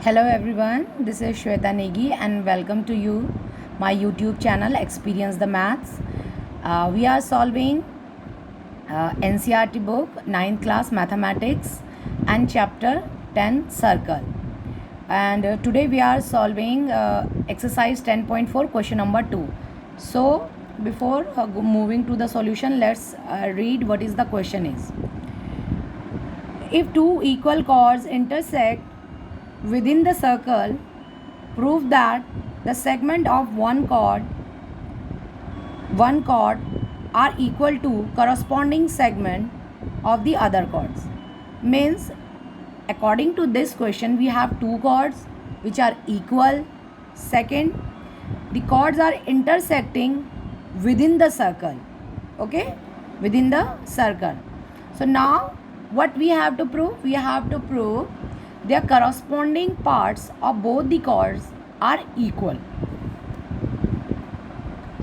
Hello everyone, this is Shweta Negi and welcome to you my YouTube channel Experience the Maths. We are solving NCERT book 9th class mathematics and chapter 10 circle. And today we are solving exercise 10.4 question number 2. So before moving to the solution, let's read what is the question is. If two equal chords intersect within the circle, prove that the segment of one chord are equal to corresponding segment of the other chords. Means according to this question we have two chords which are equal. Second, the chords are intersecting within the circle. Okay, within the circle. So now what we have to prove? We have to prove their corresponding parts of both the chords are equal.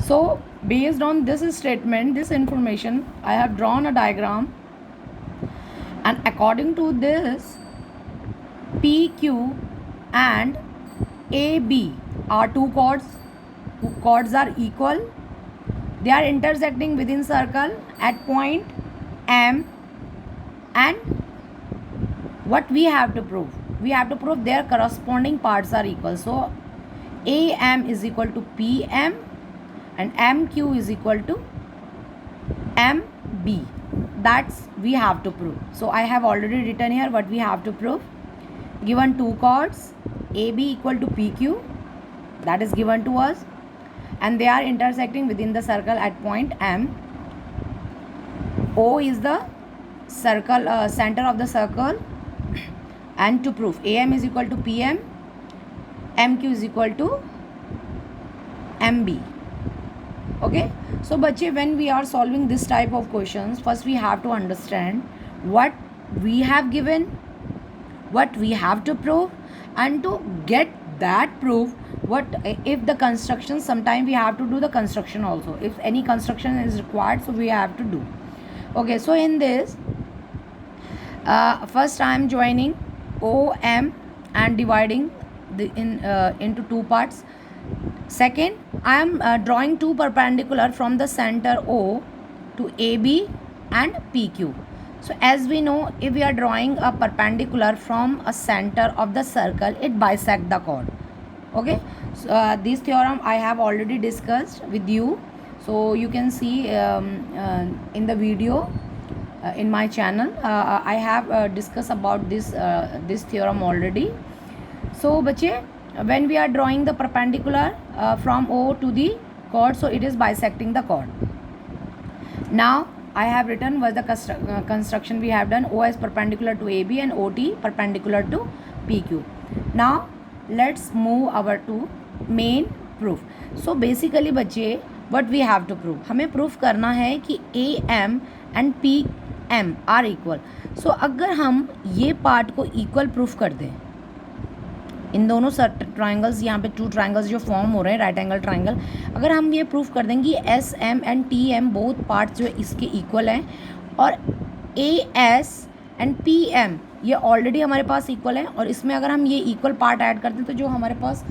So based on this statement, this information, I have drawn a diagram, and according to this, PQ and AB are two chords. Chords are equal. They are intersecting within circle at point M, and what we have to prove? We have to prove their corresponding parts are equal. So AM is equal to PM and MQ is equal to MB. That's we have to prove. So I have already written here what we have to prove. Given two chords, AB equal to PQ, that is given to us, and they are intersecting within the circle at point M. O is the circle center of the circle, and to prove AM is equal to PM, MQ is equal to MB. Okay, so bache, when we are solving this type of questions, first we have to understand what we have given, what we have to prove, and to get that proof, what if the construction, sometime we have to do the construction also. If any construction is required, so we have to do. Okay, so in this first I am joining OM and dividing into two parts. Second, I am drawing two perpendicular from the center O to AB and PQ. So as we know, if we are drawing a perpendicular from a center of the circle, it bisects the chord. Okay, so this theorem I have already discussed with you, so you can see in the video in my channel. I have discussed about this theorem already. So bache, when we are drawing the perpendicular from O to the chord, so it is bisecting the chord. Now I have written what the construction we have done. O is perpendicular to AB and OT perpendicular to PQ. Now let's move our to main proof. So basically बच्चे, what we have to prove, हमें proof करना है कि AM and PM are equal. So अगर हम ये part को equal proof कर दें, इन दोनों ट्राइंगल्स, यहाँ पे टू ट्राइंगल्स जो फॉर्म हो रहे हैं राइट एंगल ट्राइंगल, अगर हम ये प्रूफ कर देंगे S M and T M both parts जो है इसके इक्वल हैं, और A S and P M ये ऑलरेडी हमारे पास इक्वल है, और इसमें अगर हम ये इक्वल पार्ट ऐड करते हैं तो जो हमारे पास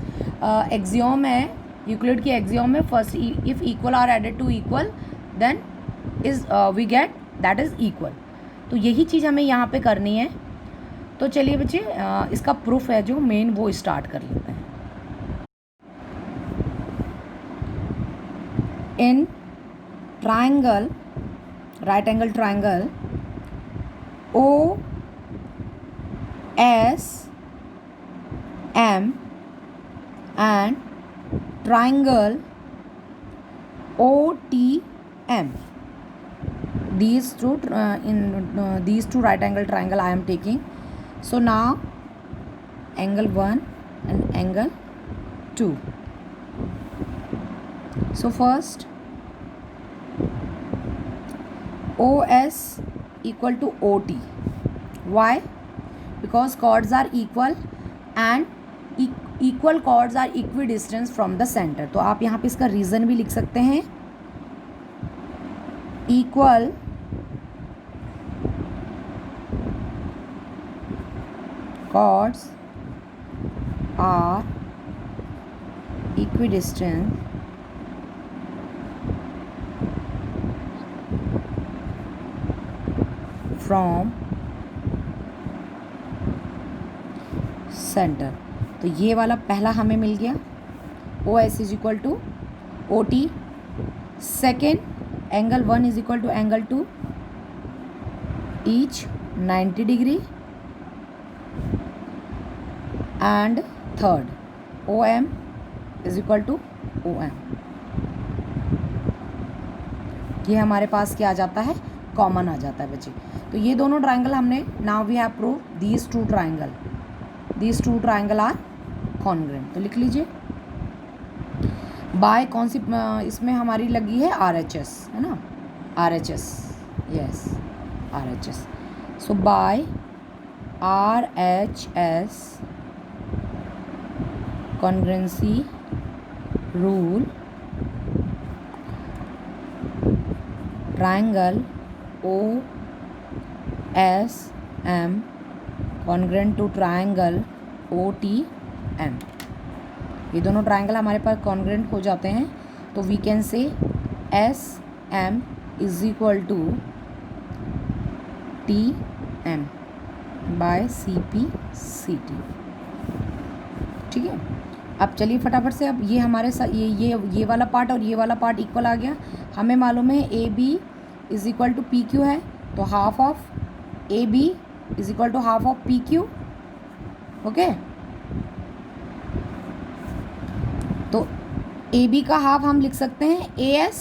एक्सियोम है, यूक्लिड की एक्सियोम में, first if equal are added to equal then is we get that is equal. तो यही चीज़ हमें यहाँ पे करनी है. तो चलिए बच्चे, इसका प्रूफ है जो मेन वो स्टार्ट कर लेते हैं. In triangle, right angle triangle O S M and triangle O T M, these two right angle triangle I am taking. So now angle 1 and angle 2. So first OS equal to OT. Why? Because chords are equal and equal chords are equidistant from the center. तो आप यहाँ पे इसका reason भी लिख सकते हैं. Equal chords are equidistant from center। तो ये वाला पहला हमें मिल गया, O S is equal to O T. Second, angle 1 is equal to angle 2, each 90 degree. And third, O M is equal to O M. ये हमारे पास क्या आ जाता है, कॉमन आ जाता है बच्चे। तो ये दोनों ट्राइंगल हमने, now we have prove these two triangle are congruent. तो लिख लीजिए, बाय कौन सी इसमें हमारी लगी है, आर एच एस, है ना, R H S, yes R H S. So by R H S congruency rule, triangle OSM congruent to triangle OTM। ये दोनों ट्राइंगल हमारे पास कॉन्ग्रेंट हो जाते हैं, तो we can say SM is equal to TM by CP/CT। ठीक है, अब चलिए फटाफट से, अब ये हमारे साथ ये वाला पार्ट और ये वाला पार्ट इक्वल आ गया। हमें मालूम है AB is equal to PQ है, तो half of AB is equal to half of PQ। Okay, तो AB का हाफ हम लिख सकते हैं AS।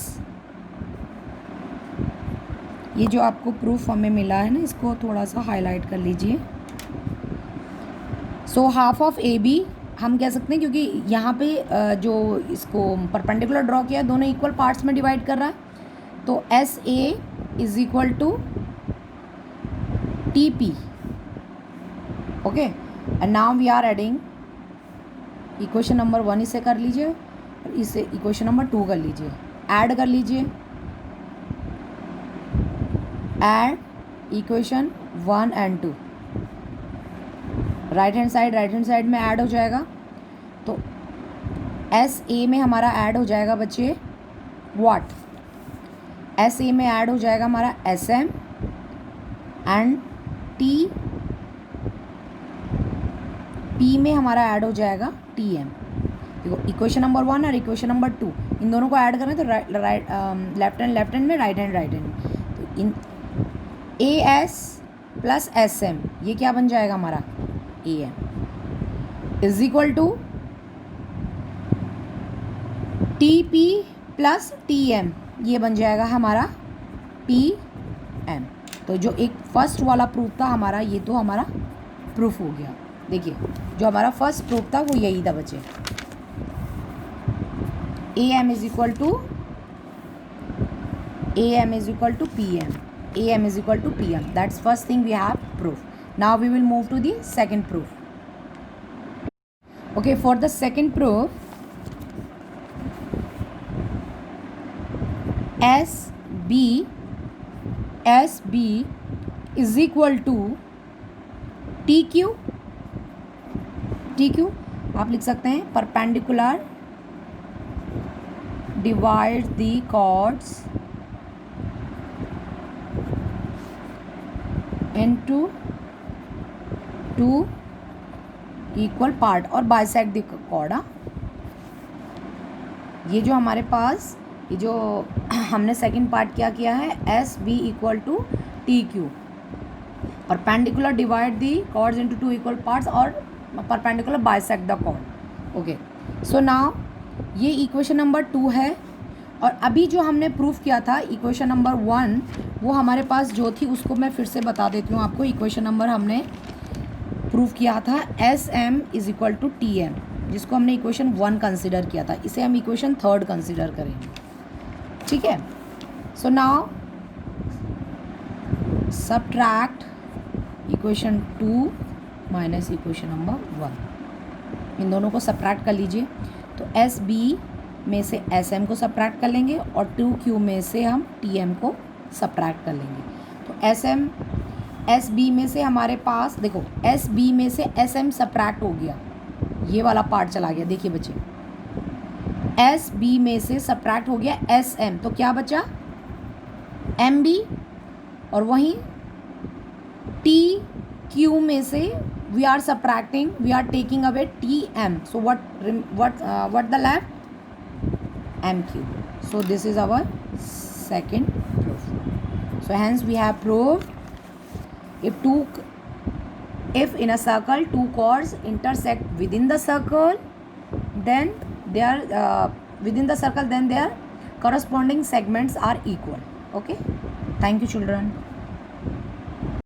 ये जो आपको प्रूफ हमें मिला है ना, इसको थोड़ा सा हाईलाइट कर लीजिए। सो हाफ ऑफ AB हम कह सकते हैं, क्योंकि यहाँ पे जो इसको परपेंडिकुलर ड्रॉ किया है, दोनों इक्वल पार्ट्स में डिवाइड कर रहा है, तो SA is equal to TP। Okay, and now we are adding equation number 1 इसे कर लीजिए, और इसे इक्वेशन नंबर 2 कर लीजिए, ऐड कर लीजिए, add equation 1 and 2, right hand side में ऐड हो जाएगा। तो SA में हमारा ऐड हो जाएगा बच्चे व्हाट, SA में ऐड हो जाएगा हमारा SM एंड TP में हमारा ऐड हो जाएगा TM। देखो, इक्वेशन नंबर 1 और इक्वेशन नंबर 2, इन दोनों को ऐड करें तो लेफ्ट हैंड में, राइट हैंड में, तो इन AS प्लस SM ये क्या बन जाएगा हमारा AM is equal to TP plus TM, ये बन जाएगा हमारा TM। तो जो एक फर्स्ट वाला प्रूफ था हमारा, ये तो हमारा प्रूफ हो गया। देखिए, जो हमारा फर्स्ट प्रूफ था वो यही था बच्चे, AM is equal to PM, AM is equal to PM. That's first thing we have proof. Now we will move to the second proof. Okay, for the second proof, SB is equal to TQ आप लिख सकते हैं, perpendicular divide the chords into 2 equal part और bisect the chord। ये जो हमारे पास, ये जो हमने सेकंड पार्ट क्या किया है, SB equal to TQ, perpendicular divide the chords into 2 equal parts और perpendicular bisect the chord। Okay, so now ये इक्वेशन नंबर 2 है, और अभी जो हमने प्रूफ किया था इक्वेशन नंबर 1, वो हमारे पास जो थी उसको मैं फिर से बता देती हूँ आपको। इक्वेशन नंबर हमने प्रूफ किया था SM is equal to TM, जिसको हमने इक्वेशन 1 कंसिडर किया था, इसे हम इक्वेशन 3 कंसिडर करेंगे। ठीक है, so now subtract equation 2 minus equation number 1, इन दोनों को सबट्रैक्ट कर लीजिए। तो SB में से SM को सबट्रैक्ट कर लेंगे और 2Q में से हम TM को सबट्रैक्ट कर लेंगे। तो SB में से हमारे पास देखो, SB में से SM सबट्रैक्ट हो गया, ये वाला पार्ट चला गया। देखिए बच्चे, एस बी में से सब्ट्रैक्ट हो गया एस एम, तो क्या बचा एम बी, और वहीं टी क्यू में से we are subtracting, we are taking away T M, so what the left M Q. So this is our second proof. So hence we have proved if in a circle two chords intersect within the circle, then within the circle, then their corresponding segments are equal. Okay, thank you children.